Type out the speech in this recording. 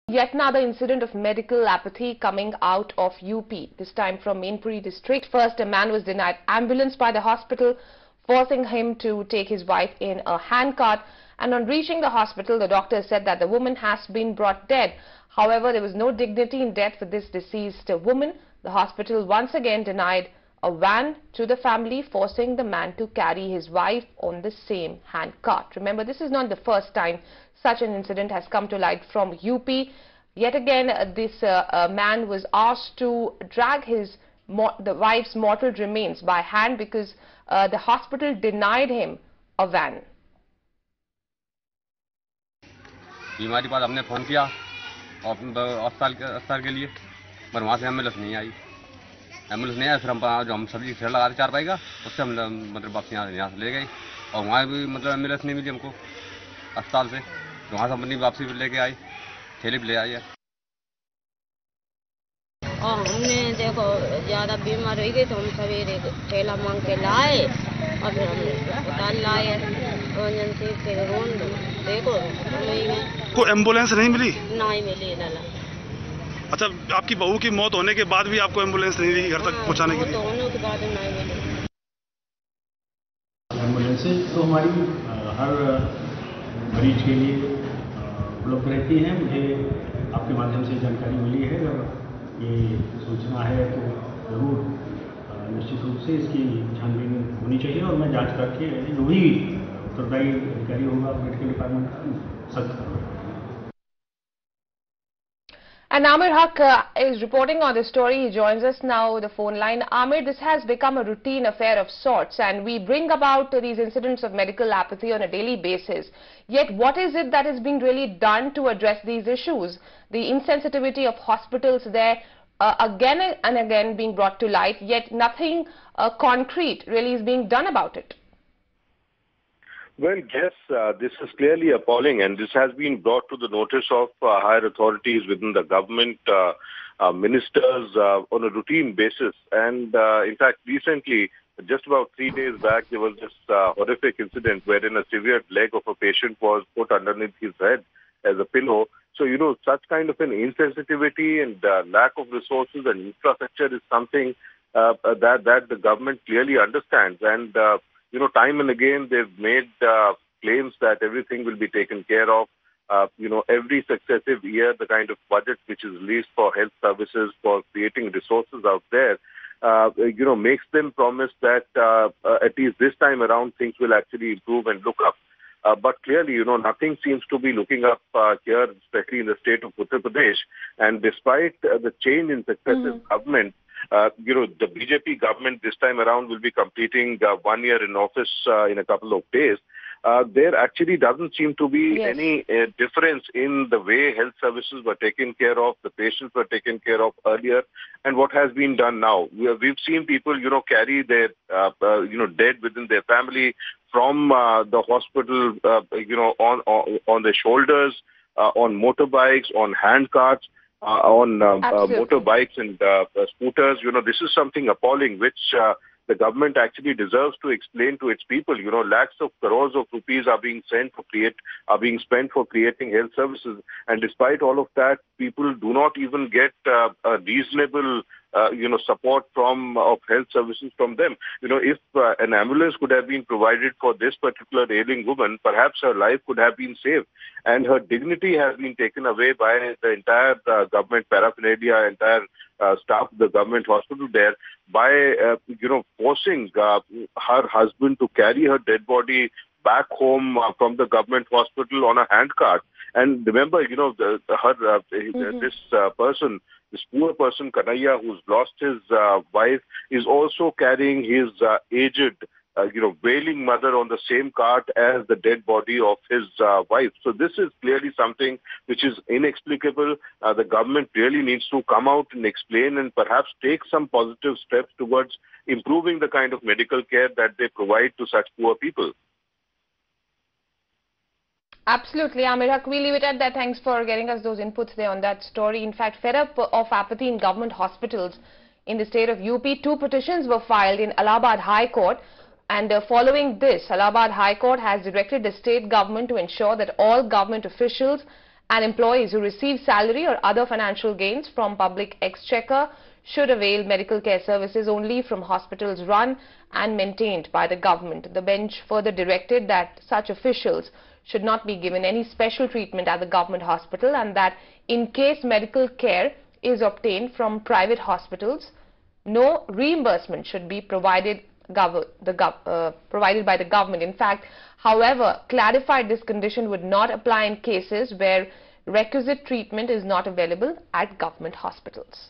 Yet another incident of medical apathy coming out of UP, this time from Mainpuri district. First, a man was denied ambulance by the hospital, forcing him to take his wife in a handcart. And on reaching the hospital, the doctor said that the woman has been brought dead. However, there was no dignity in death for this deceased woman. The hospital once again denied a van to the family, forcing the man to carry his wife on the same handcart. Remember, this is not the first time such an incident has come to light from UP. Yet again, this man was asked to drag the wife's mortal remains by hand because the hospital denied him a van. बीमारी बाद हमने phone किया अस्पताल के लिए, पर वहाँ से एम्बुलेंस नहीं आई। एम्बुलेंस नहीं आया, फिर हम सब्जी फेर लगा थे 4 पाई का, उससे हम मतलब वापस यहाँ से ले गए और वहाँ भी मतलब एम्बुलेंस नहीं मिली हमको अस्पताल से, तो वहाँ से अपनी वापसी लेके आए, थैली भी ले आई है। और हमने देखो ज़्यादा बीमार हो गई तो हम सवेरे थैला मांग के लाए और फिर हमने अस्पताल लाए इमरजेंसी, फिर देखो को एम्बुलेंस नहीं मिली? नहीं मिली लाला। अच्छा, आपकी बहू की मौत होने के बाद भी आपको एम्बुलेंस नहीं मिली घर तक पहुंचाने के लिए? मौत होने के बाद नहीं मिली एम्बुलेंस। तो हमारी हर मरीज के लिए उपलब्ध रहती हैं। मुझे आपके माध्यम से जानकारी मिली है, अगर ये सूचना है तो ज़रूर निश्चित रूप से इसकी छानबीन होनी चाहिए और मैं जांच करके जो भी उत्तरदायी अधिकारी होगा मेडिकल डिपार्टमेंट का सख्त करूँगा। And Amir Haq is reporting on this story. He joins us now on the phone line. Amir, this has become a routine affair of sorts, and we bring about these incidents of medical apathy on a daily basis. Yet what is it that is being really done to address these issues? The insensitivity of hospitals there again and again being brought to light, yet nothing concrete really is being done about it. Well, yes, this is clearly appalling, and this has been brought to the notice of higher authorities within the government, ministers on a routine basis. And in fact, recently, just about 3 days back, there was this horrific incident wherein a severed leg of a patient was put underneath his head as a pillow. So, you know, such kind of an insensitivity and lack of resources and infrastructure is something that the government clearly understands. And you know, time and again, they've made claims that everything will be taken care of. You know, every successive year, the kind of budget which is released for health services, for creating resources out there, you know, makes them promise that at least this time around, things will actually improve and look up. But clearly, you know, nothing seems to be looking up here, especially in the state of Uttar Pradesh. And despite the change in successive government, you know, the BJP government this time around will be completing 1 year in office in a couple of days. There actually doesn't seem to be any difference in the way health services were taken care of, the patients were taken care of earlier, and what has been done now. We've seen people, you know, carry their, you know, dead within their family from the hospital, you know, on their shoulders, on motorbikes, on handcarts. On motorbikes and scooters. You know, this is something appalling which the government actually deserves to explain to its people. You know, lakhs of crores of rupees are being spent for creating health services, and despite all of that, people do not even get a reasonable you know, support of health services from them. You know, if an ambulance could have been provided for this particular ailing woman, perhaps her life could have been saved, and her dignity has been taken away by the entire government paraphernalia, entire staff of the government hospital there, by you know, forcing her husband to carry her dead body back home from the government hospital on a handcart. And remember, you know, this person, this poor person, Kanhaiya, who's lost his wife, is also carrying his aged, you know, wailing mother on the same cart as the dead body of his wife. So this is clearly something which is inexplicable. The government really needs to come out and explain and perhaps take some positive steps towards improving the kind of medical care that they provide to such poor people. Absolutely, Amir Haq. We leave it at that. Thanks for getting us those inputs there on that story. In fact, fed up of apathy in government hospitals in the state of UP, 2 petitions were filed in Allahabad High Court. And following this, Allahabad High Court has directed the state government to ensure that all government officials and employees who receive salary or other financial gains from public exchequer should avail medical care services only from hospitals run and maintained by the government. The bench further directed that such officials should not be given any special treatment at the government hospital, and that in case medical care is obtained from private hospitals, no reimbursement should be provided by the government. In fact, however, clarified this condition would not apply in cases where requisite treatment is not available at government hospitals.